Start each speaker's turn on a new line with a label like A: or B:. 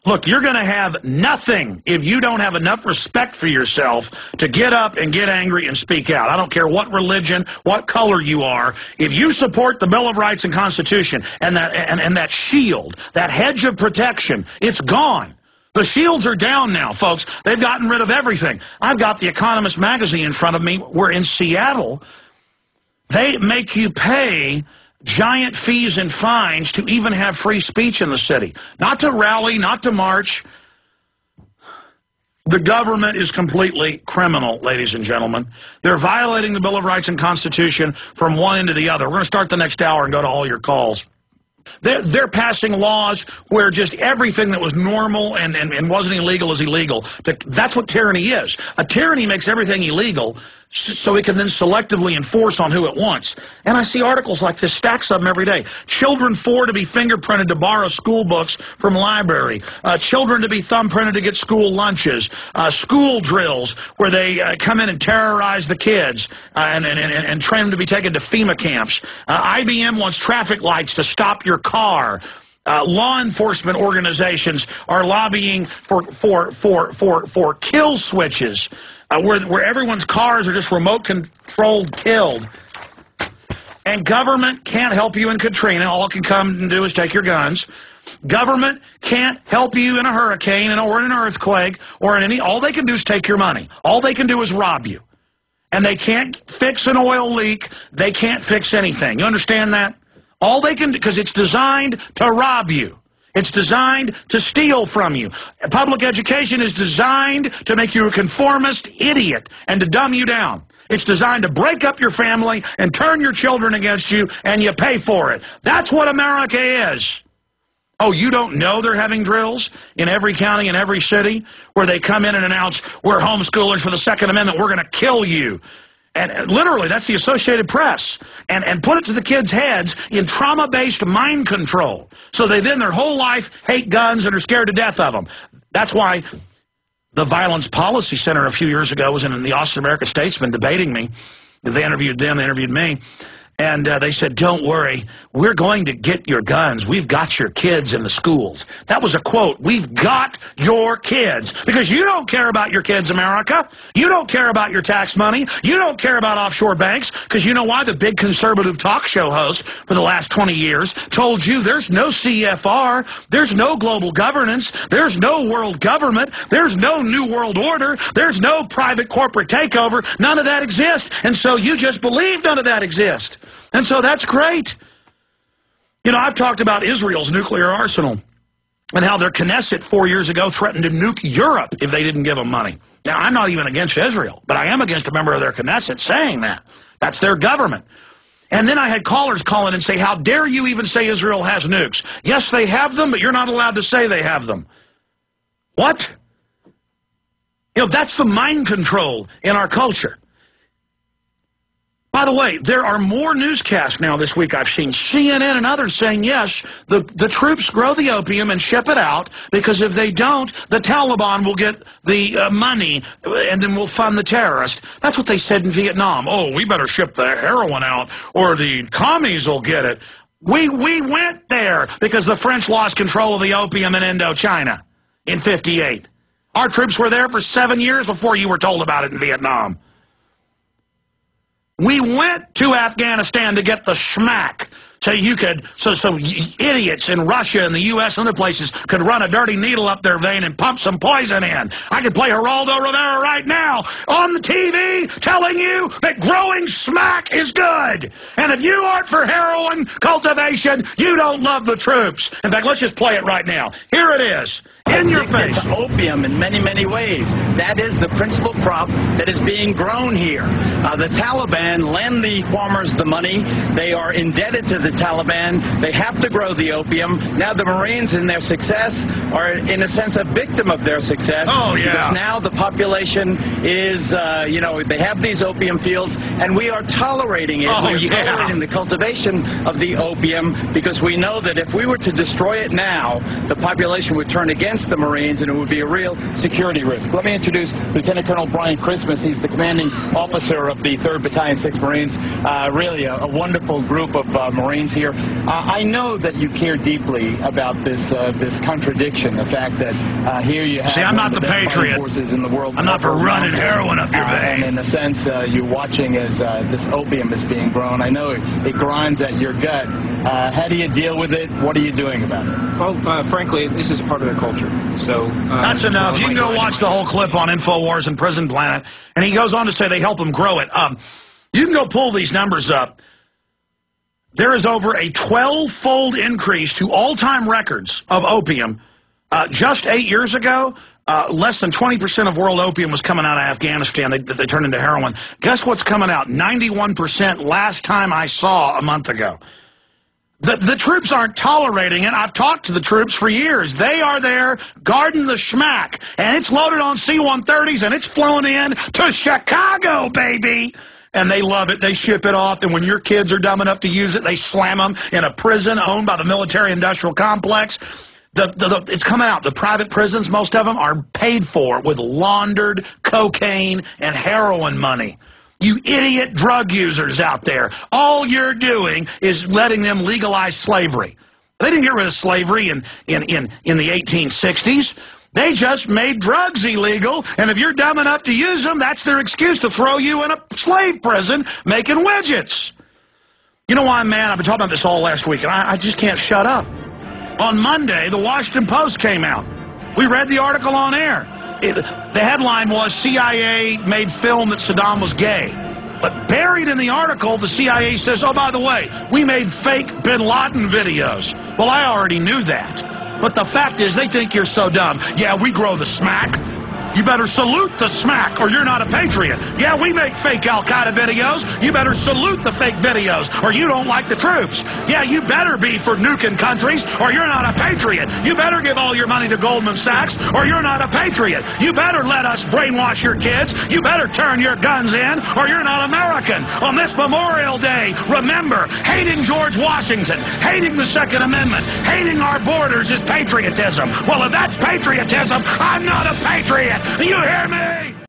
A: Look, you're going to have nothing if you don't have enough respect for yourself to get up and get angry and speak out. I don't care what religion, what color you are. If you support the Bill of Rights and Constitution and that shield, that hedge of protection, it's gone. The shields are down now, folks. They've gotten rid of everything. I've got The Economist magazine in front of me. We're in Seattle. They make you pay giant fees and fines to even have free speech in the city. Not to rally, not to march. The government is completely criminal, ladies and gentlemen. They're violating the Bill of Rights and Constitution from one end to the other. We're going to start the next hour and go to all your calls. They're passing laws where just everything that was normal and wasn't illegal is illegal. That's what tyranny is. A tyranny makes everything illegal so it can then selectively enforce on who it wants. And I see articles like this, stacks of them every day. Children 4 to be fingerprinted to borrow school books from library. Children to be thumbprinted to get school lunches. School drills where they come in and terrorize the kids and train them to be taken to FEMA camps. IBM wants traffic lights to stop your car. Law enforcement organizations are lobbying for kill switches, where everyone's cars are just remote-controlled killed. And government can't help you in Katrina. All it can come and do is take your guns. Government can't help you in a hurricane or in an earthquake or in any. All they can do is take your money. All they can do is rob you. And they can't fix an oil leak. They can't fix anything. You understand that? All they can do, because it's designed to rob you. It's designed to steal from you. Public education is designed to make you a conformist idiot and to dumb you down. It's designed to break up your family and turn your children against you, and you pay for it. That's what America is. Oh, you don't know they're having drills in every county and every city where they come in and announce, we're homeschoolers for the Second Amendment, we're going to kill you. And literally, that's the Associated Press. And put it to the kids' heads in trauma-based mind control. So they then their whole life hate guns and are scared to death of them. That's why the Violence Policy Center a few years ago was in the Austin American-Statesman debating me. They interviewed them, they interviewed me. And they said, don't worry, we're going to get your guns. We've got your kids in the schools. That was a quote. We've got your kids. Because you don't care about your kids, America. You don't care about your tax money. You don't care about offshore banks. Because you know why? The big conservative talk show host for the last 20 years told you there's no CFR. There's no global governance. There's no world government. There's no new world order. There's no private corporate takeover. None of that exists. And so you just believe none of that exists. And so that's great. You know, I've talked about Israel's nuclear arsenal and how their Knesset 4 years ago threatened to nuke Europe if they didn't give them money. Now, I'm not even against Israel, but I am against a member of their Knesset saying that. That's their government. And then I had callers call in and say, how dare you even say Israel has nukes? Yes, they have them, but you're not allowed to say they have them. What? You know, that's the mind control in our culture. By the way, there are more newscasts now this week I've seen, CNN and others saying, yes, the troops grow the opium and ship it out, because if they don't, the Taliban will get the money and then we'll fund the terrorists. That's what they said in Vietnam. Oh, we better ship the heroin out or the commies will get it. We went there because the French lost control of the opium in Indochina in '58. Our troops were there for 7 years before you were told about it in Vietnam. We went to Afghanistan to get the schmack so you could, so idiots in Russia and the U.S. and other places could run a dirty needle up their vein and pump some poison in. I could play Geraldo Rivera right now on the TV telling you that growing smack is good. And if you aren't for heroin cultivation, you don't love the troops. In fact, let's just play it right now. Here it is. In your face.
B: Opium in many, many ways. That is the principal crop that is being grown here. The Taliban lend the farmers the money. They are indebted to the Taliban. They have to grow the opium. Now the Marines, in their success, are in a sense a victim of their success.
A: Oh, yeah.
B: Because now the population is, you know, they have these opium fields, and we are tolerating it.
A: Oh,
B: we are tolerating the cultivation of the opium because we know that if we were to destroy it now, the population would turn against the Marines, and it would be a real security risk. Let me introduce Lieutenant Colonel Brian Christmas. He's the commanding officer of the 3rd Battalion, 6th Marines. Really a wonderful group of Marines. means here. I know that you care deeply about this contradiction, the fact that here you have
A: I'm not the patriot.
B: Forces in the world.
A: I'm not for running heroin up your vein.
B: And in a sense, you're watching as this opium is being grown. I know it grinds at your gut. How do you deal with it? What are you doing about it?
C: Well, frankly, this is a part of their culture. So
A: that's enough. You can go watch the whole clip on InfoWars and Prison Planet, and he goes on to say they help them grow it. You can go pull these numbers up. There is over a 12-fold increase to all-time records of opium. Just 8 years ago, less than 20% of world opium was coming out of Afghanistan. They turned into heroin. Guess what's coming out? 91% last time I saw a month ago. The troops aren't tolerating it. I've talked to the troops for years. They are there guarding the schmack, and it's loaded on C-130s, and it's flown in to Chicago, baby. And they love it. They ship it off, and when your kids are dumb enough to use it, they slam them in a prison owned by the military-industrial complex. It's coming out. The private prisons, most of them, are paid for with laundered cocaine and heroin money. You idiot drug users out there, all you're doing is letting them legalize slavery. They didn't get rid of slavery in the 1860s. They just made drugs illegal, and if you're dumb enough to use them, that's their excuse to throw you in a slave prison making widgets. You know why I'm mad? I've been talking about this all last week, and I just can't shut up. On Monday, the Washington Post came out. We read the article on air. The headline was, CIA made film that Saddam was gay. But buried in the article, the CIA says, oh, by the way, we made fake bin Laden videos. Well, I already knew that. But the fact is, they think you're so dumb. Yeah, we grow the smack. You better salute the smack, or you're not a patriot. Yeah, we make fake Al-Qaeda videos. You better salute the fake videos, or you don't like the troops. Yeah, you better be for nuking countries, or you're not a patriot. You better give all your money to Goldman Sachs, or you're not a patriot. You better let us brainwash your kids. You better turn your guns in, or you're not American. On this Memorial Day, remember, hating George Washington, hating the Second Amendment, hating our borders is patriotism. Well, if that's patriotism, I'm not a patriot. You hear me?